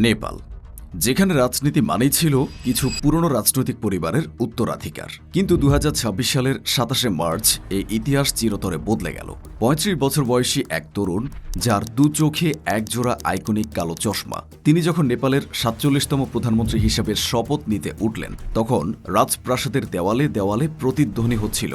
নেপাল, যেখানে রাজনীতি মানেই ছিল কিছু পুরনো রাজনৈতিক পরিবারের উত্তরাধিকার। কিন্তু ২০২৬ সালের ২৭শে মার্চ এই ইতিহাস চিরতরে বদলে গেল। ৩৫ বছর বয়সী এক তরুণ, যার দু চোখে একজোড়া আইকনিক কালো চশমা, তিনি যখন নেপালের ৪৭তম প্রধানমন্ত্রী হিসেবে শপথ নিতে উঠলেন, তখন রাজপ্রাসাদের দেওয়ালে দেওয়ালে প্রতিধ্বনি হচ্ছিল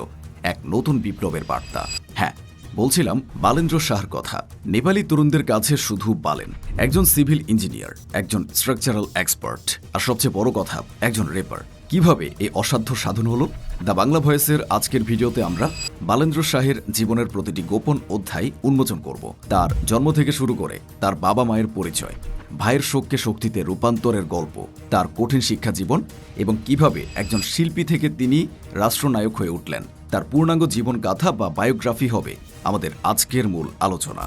এক নতুন বিপ্লবের বার্তা। হ্যাঁ, বলছিলাম বালেন্দ্র শাহর কথা। নেপালি তরুণদের কাছে শুধু বালেন একজন সিভিল ইঞ্জিনিয়ার, একজন স্ট্রাকচারাল এক্সপার্ট, আর সবচেয়ে বড় কথা একজন রেপার। কিভাবে এই অসাধ্য সাধন হলো? দ্য বাংলা ভয়েসের আজকের ভিডিওতে আমরা বালেন্দ্র শাহের জীবনের প্রতিটি গোপন অধ্যায় উন্মোচন করব। তার জন্ম থেকে শুরু করে তার বাবা মায়ের পরিচয়, ভাইয়ের শোককে শক্তিতে রূপান্তরের গল্প, তার কঠিন শিক্ষা জীবন এবং কিভাবে একজন শিল্পী থেকে তিনি রাষ্ট্রনায়ক হয়ে উঠলেন, তার পূর্ণাঙ্গ জীবন গাথা বা বায়োগ্রাফি হবে আমাদের আজকের মূল আলোচনা।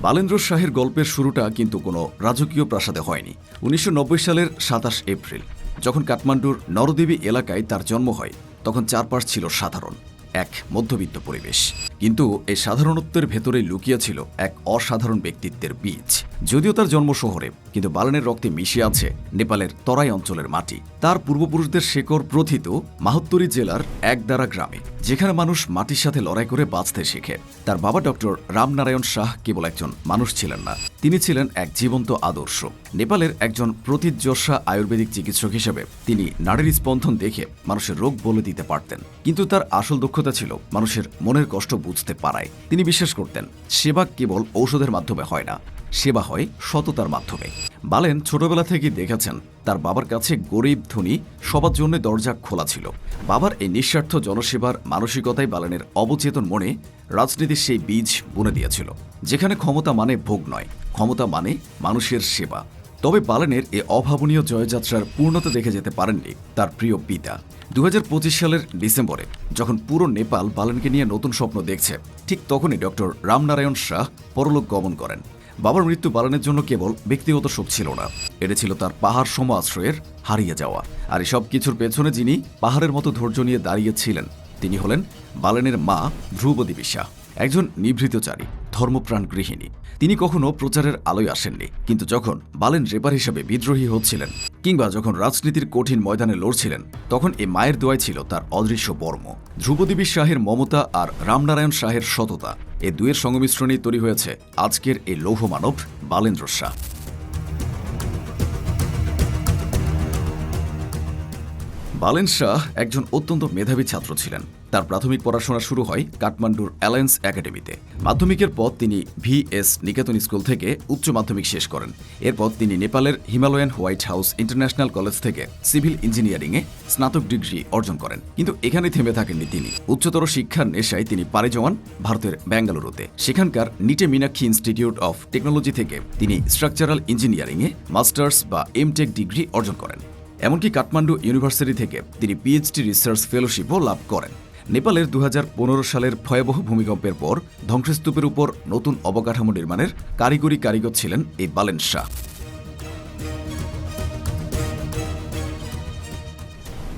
বালেন্দ্র শাহের গল্পের শুরুটা কিন্তু কোনো রাজকীয় প্রাসাদে হয়নি। ১৯৯০ সালের ২৭ এপ্রিল যখন কাঠমান্ডুর নরদেবী এলাকায় তার জন্ম হয়, তখন চারপাশ ছিল সাধারণ এক মধ্যবিত্ত পরিবেশ। কিন্তু এই সাধারণত্বের ভেতরেই লুকিয়ে ছিল এক অসাধারণ ব্যক্তিত্বের বীজ। যদিও তার জন্ম শহরে, কিন্তু বালেনের রক্তে মিশে আছে নেপালের তরাই অঞ্চলের মাটি। তার পূর্বপুরুষদের শেকড় প্রথিত মাহত্তরি জেলার একদারা গ্রামে, যেখানে মানুষ মাটির সাথে লড়াই করে বাঁচতে শেখে। তার বাবা ডক্টর রামনারায়ণ শাহ কেবল একজন মানুষ ছিলেন না, তিনি ছিলেন এক জীবন্ত আদর্শ। নেপালের একজন প্রথিতযশা আয়ুর্বেদিক চিকিৎসক হিসেবে তিনি নাড়ির স্পন্দন দেখে মানুষের রোগ বলে দিতে পারতেন। কিন্তু তার আসল দক্ষতা ছিল মানুষের মনের কষ্ট বুঝতে পারায়। তিনি বিশ্বাস করতেন সেবা কেবল ঔষধের মাধ্যমে হয় না, সেবা হয় সততার মাধ্যমে। বালেন ছোটবেলা থেকেই দেখেছেন তার বাবার কাছে গরিব ধনী সবার জন্য দরজা খোলা ছিল। বাবার এই নিঃস্বার্থ জনসেবার মানসিকতাই বালেনের অবচেতন মনে রাজনীতির সেই বীজ বুনে দিয়েছিল, যেখানে ক্ষমতা মানে ভোগ নয়, ক্ষমতা মানে মানুষের সেবা। তবে বালেনের এ অভাবনীয় জয়যাত্রার পূর্ণতা দেখে যেতে পারেননি তার প্রিয় পিতা। ২০২৫ সালের ডিসেম্বরে যখন পুরো নেপাল বালেনকে নিয়ে নতুন স্বপ্ন দেখছে, ঠিক তখনই ডক্টর রামনারায়ণ শাহ পরলোক গমন করেন। বাবার মৃত্যু বালেনের জন্য কেবল ব্যক্তিগত শোক ছিল না, এটা ছিল তার পাহাড় সম আশ্রয়ের হারিয়ে যাওয়া। আর এই সব কিছুর পেছনে যিনি পাহাড়ের মতো ধৈর্য নিয়ে দাঁড়িয়েছিলেন, তিনি হলেন বালেনের মা ধ্রুবদেবী শাহ, একজন নিভৃতচারী ধর্মপ্রাণ গৃহিণী। তিনি কখনো প্রচারের আলোয় আসেননি, কিন্তু যখন বালেন রেপার হিসেবে বিদ্রোহী হচ্ছিলেন কিংবা যখন রাজনীতির কঠিন ময়দানে লড়ছিলেন, তখন এই মায়ের দোয়াই ছিল তার অদৃশ্য বর্ম। ধ্রুবদেবী শাহের মমতা আর রামনারায়ণ শাহের সততা, এ দুয়ের সংমিশ্রণেই তৈরি হয়েছে আজকের এই লৌহ মানব বালেন্দ্র শাহ। বালেন শাহ একজন অত্যন্ত মেধাবী ছাত্র ছিলেন। তার প্রাথমিক পড়াশোনা শুরু হয় কাঠমান্ডুর অ্যালায়েন্স একাডেমিতে। মাধ্যমিকের পর তিনি VS নিকেতন স্কুল থেকে উচ্চ মাধ্যমিক শেষ করেন। এরপর তিনি নেপালের Himalayan white house international college থেকে সিভিল ইঞ্জিনিয়ারিংয়ে স্নাতক ডিগ্রি অর্জন করেন। কিন্তু এখানে থেমে থাকেননি তিনি। উচ্চতর শিক্ষার নেশায় তিনি পাড়ি জমান ভারতের বেঙ্গালুরুতে। সেখানকার নিটে মীনাক্ষী ইনস্টিটিউট অফ টেকনোলজি থেকে তিনি স্ট্রাকচারাল ইঞ্জিনিয়ারিংয়ে মাস্টার্স বা এমটেক ডিগ্রি অর্জন করেন। এমনকি কাঠমান্ডু ইউনিভার্সিটি থেকে তিনি PhD রিসার্চ ফেলোশিপও লাভ করেন। নেপালের ২০১৫ সালের ভয়াবহ ভূমিকম্পের পর ধ্বংসস্তূপের উপর নতুন অবকাঠামো নির্মাণের কারিগর ছিলেন এই বালেন শাহ।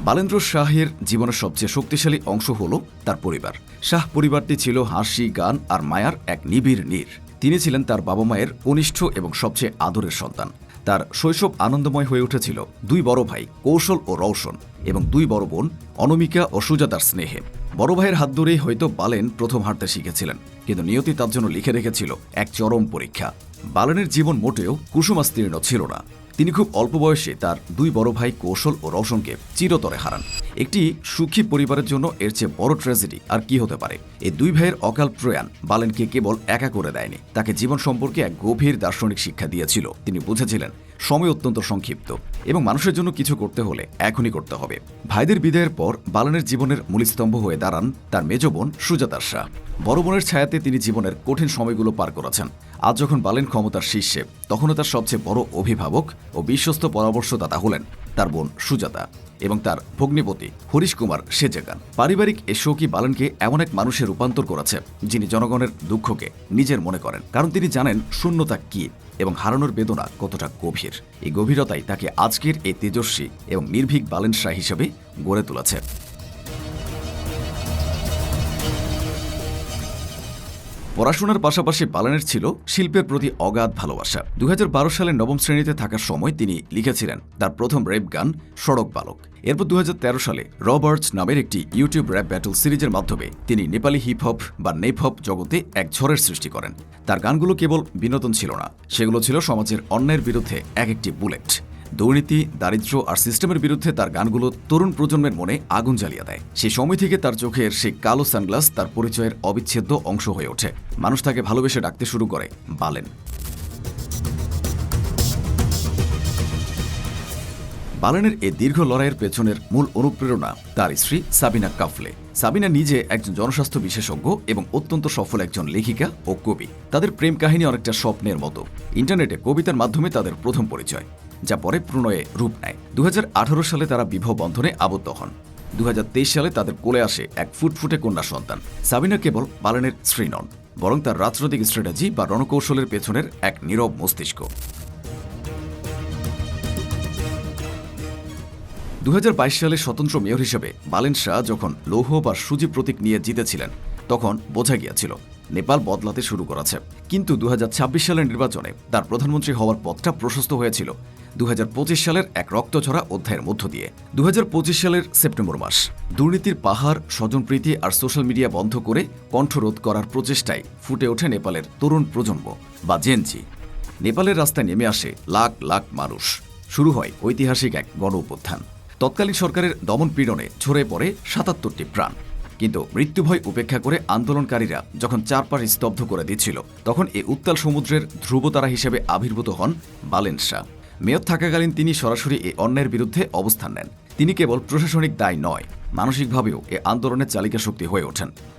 বালেন্দ্র শাহের জীবনের সবচেয়ে শক্তিশালী অংশ হল তার পরিবার। শাহ পরিবারটি ছিল হাসি, গান আর মায়ার এক নিবিড় নীড়। তিনি ছিলেন তার বাবা মায়ের কনিষ্ঠ এবং সবচেয়ে আদরের সন্তান। তার শৈশব আনন্দময় হয়ে উঠেছিল দুই বড় ভাই কৌশল ও রওশন এবং দুই বড় বোন অনমিকা ও সুজাতার স্নেহে। বড় ভাইয়ের হাত ধরেই হয়তো বালেন প্রথম হাঁটতে শিখেছিলেন, কিন্তু নিয়তি তার জন্য লিখে রেখেছিল এক চরম পরীক্ষা। বালেনের জীবন মোটেও কুসুমাস্তীর্ণ ছিল না। তিনি খুব অল্প বয়সে তার দুই বড় ভাই কৌশল ও রওশনকে চিরতরে হারান। একটি সুখী পরিবারের জন্য এর চেয়ে বড় ট্র্যাজেডি আর কি হতে পারে? এই দুই ভাইয়ের অকাল প্রয়াণ বালেনকে কেবল একা করে দেয়নি, তাকে জীবন সম্পর্কে এক গভীর দার্শনিক শিক্ষা দিয়েছিল। তিনি বুঝেছিলেন সময় অত্যন্ত সংক্ষিপ্ত এবং মানুষের জন্য কিছু করতে হলে এখনই করতে হবে। ভাইদের বিদায়ের পর বালেনের জীবনের মূলস্তম্ভ হয়ে দাঁড়ান তার মেজ বোন সুজাতার শাহ। বড় বোনের ছায়াতে তিনি জীবনের কঠিন সময়গুলো পার করেছেন। আজ যখন বালেন ক্ষমতার শীর্ষে, তখনও তার সবচেয়ে বড় অভিভাবক ও বিশ্বস্ত পরামর্শদাতা হলেন তার বোন সুজাতা এবং তার ভগ্নিপতি হরিশ কুমার সেজেগান। পারিবারিক এ শোকই বালেনকে এমন এক মানুষে রূপান্তর করেছে যিনি জনগণের দুঃখকে নিজের মনে করেন, কারণ তিনি জানেন শূন্যতা কি এবং হারানোর বেদনা কতটা গভীর। এই গভীরতাই তাকে আজকের এই তেজস্বী এবং নির্ভীক বালেন শাহ হিসেবে গড়ে তুলেছে। পড়াশোনার পাশাপাশি বালেনের ছিল শিল্পের প্রতি অগাধ ভালোবাসা। 2012 সালে নবম শ্রেণীতে থাকার সময় তিনি লিখেছিলেন তার প্রথম র্যাপ গান সড়ক বালক। এরপর 2013 সালে রবার্টস নামের একটি ইউটিউব র্যাপ ব্যাটল সিরিজের মাধ্যমে তিনি নেপালি হিপ হপ বা নেপ-হপ জগতে এক ঝড়ের সৃষ্টি করেন। তার গানগুলো কেবল বিনোদন ছিল না, সেগুলো ছিল সমাজের অন্যায়ের বিরুদ্ধে এক একটি বুলেট। দুর্নীতি, দারিদ্র্য আর সিস্টেমের বিরুদ্ধে তার গানগুলো তরুণ প্রজন্মের মনে আগুন জ্বালিয়ে দেয়। সেই সময় থেকে তার চোখের সেই কালো সানগ্লাস তার পরিচয়ের অবিচ্ছেদ্য অংশ হয়ে ওঠে। মানুষ তাকে ভালোবেসে ডাকতে শুরু করে বালেন। বালেনের এই দীর্ঘ লড়াইয়ের পেছনের মূল অনুপ্রেরণা তার স্ত্রী সাবিনা কাফলে। সাবিনা নিজে একজন জনস্বাস্থ্য বিশেষজ্ঞ এবং অত্যন্ত সফল একজন লেখিকা ও কবি। তাদের প্রেম কাহিনী অনেকটা স্বপ্নের মতো। ইন্টারনেটে কবিতার মাধ্যমে তাদের প্রথম পরিচয়, যা পরে প্রণয়ে রূপ নেয়। 2018 সালে তারা বিবাহ বন্ধনে আবদ্ধ হন। 2023 সালে তাদের কোলে আসে এক ফুটফুটে কন্যা সন্তান। সাবিনা কেবল বালেনের স্ত্রী নন, বরং তার রাজনৈতিক স্ট্র্যাটেজি বা রণকৌশলের পেছনের এক নীরব মস্তিষ্ক। 2022 সালে স্বতন্ত্র মেয়র হিসেবে বালেন শাহ যখন লৌহ বা সুজি প্রতীক নিয়ে জিতেছিলেন, তখন বোঝা গিয়েছিল নেপাল বদলাতে শুরু করেছে। কিন্তু 2026 সালের নির্বাচনে তার প্রধানমন্ত্রী হওয়ার পথটা প্রশস্ত হয়েছিল 2025 সালের এক রক্তঝরা অধ্যায়ের মধ্য দিয়ে। 2025 সালের সেপ্টেম্বর মাস দুর্নীতির পাহাড়, স্বজনপ্রীতি আর সোশ্যাল মিডিয়া বন্ধ করে কণ্ঠরোধ করার প্রচেষ্টায় ফুটে ওঠে নেপালের তরুণ প্রজন্ম বা জেনজি। নেপালের রাস্তায় নেমে আসে লাখ লাখ মানুষ। শুরু হয় ঐতিহাসিক এক গণ অভ্যুত্থান। তৎকালীন সরকারের দমন পীড়নে ঝরে পড়ে 77টি প্রাণ। কিন্তু মৃত্যুভয় উপেক্ষা করে আন্দোলনকারীরা যখন চারপাশ স্তব্ধ করে দিচ্ছিল, তখন এই উত্তাল সমুদ্রের ধ্রুবতারা হিসেবে আবির্ভূত হন বালেন শাহ। মেয়র থাকাকালীন তিনি সরাসরি এই অন্যায়ের বিরুদ্ধে অবস্থান নেন। তিনি কেবল প্রশাসনিক দায় নয়, মানসিকভাবেও এ আন্দোলনের চালিকা শক্তি হয়ে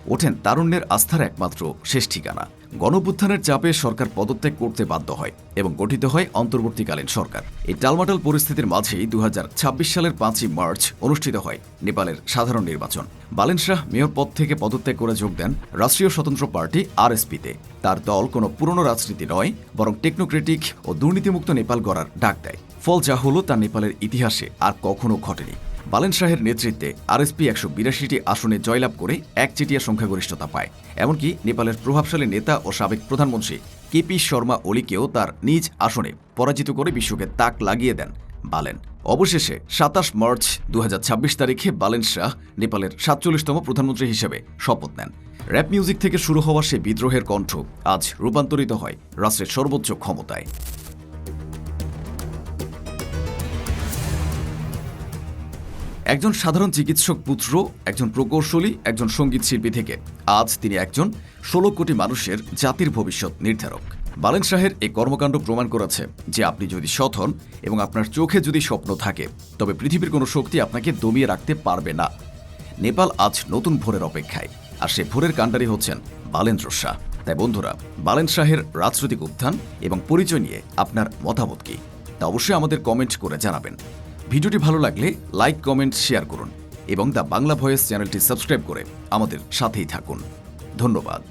ওঠেন তারুণ্যের আস্থার একমাত্র শেষ ঠিকানা। গণঅভ্যুত্থানের চাপে সরকার পদত্যাগ করতে বাধ্য হয় এবং গঠিত হয় অন্তর্বর্তীকালীন সরকার। এই টালমাটাল পরিস্থিতির মাঝেই 2026 সালের 5ই মার্চ অনুষ্ঠিত হয় নেপালের সাধারণ নির্বাচন। বালেন শাহ মেয়র পদ থেকে পদত্যাগ করে যোগ দেন রাষ্ট্রীয় স্বতন্ত্র পার্টি আরএসপিতে। তার দল কোনো পুরনো রাজনীতি নয়, বরং টেকনোক্রেটিক ও দুর্নীতিমুক্ত নেপাল গড়ার ডাক দেয়। ফল যা হলো তা নেপালের ইতিহাসে আর কখনো ঘটেনি। বালেন শাহের নেতৃত্বে আরএসপি 182টি আসনে জয়লাভ করে একচেটিয়া সংখ্যাগরিষ্ঠতা পায়। এমনকি নেপালের প্রভাবশালী নেতা ও সাবেক প্রধানমন্ত্রী কেপি শর্মা ওলিকেও তার নিজ আসনে পরাজিত করে বিশ্বকে তাক লাগিয়ে দেন বালেন। অবশেষে 27 মার্চ 2026 তারিখে বালেন শাহ নেপালের 47তম প্রধানমন্ত্রী হিসেবে শপথ নেন। র্যাপ মিউজিক থেকে শুরু হওয়া সে বিদ্রোহের কণ্ঠ আজ রূপান্তরিত হয় রাষ্ট্রের সর্বোচ্চ ক্ষমতায়। একজন সাধারণ চিকিৎসক পুত্র, একজন প্রকৌশলী, একজন সঙ্গীত শিল্পী থেকে আজ তিনি একজন 16 কোটি মানুষের জাতির ভবিষ্যৎ নির্ধারক। বালেন শাহের এই কর্মকাণ্ড প্রমাণ করেছে যে আপনি যদি সৎ হন এবং আপনার চোখে যদি স্বপ্ন থাকে, তবে পৃথিবীর কোনো শক্তি আপনাকে দমিয়ে রাখতে পারবে না। নেপাল আজ নতুন ভোরের অপেক্ষায়, আর সে ভোরের কাণ্ডারি হচ্ছেন বালেন্দ্র শাহ। তাই বন্ধুরা, বালেন শাহের রাজনৈতিক উত্থান এবং পরিচয় নিয়ে আপনার মতামত কি, তা অবশ্যই আমাদের কমেন্ট করে জানাবেন। ভিডিওটি ভালো লাগলে লাইক, কমেন্ট, শেয়ার করুন এবং দ্য বাংলা ভয়েস চ্যানেলটি সাবস্ক্রাইব করে আমাদের সাথেই থাকুন। ধন্যবাদ।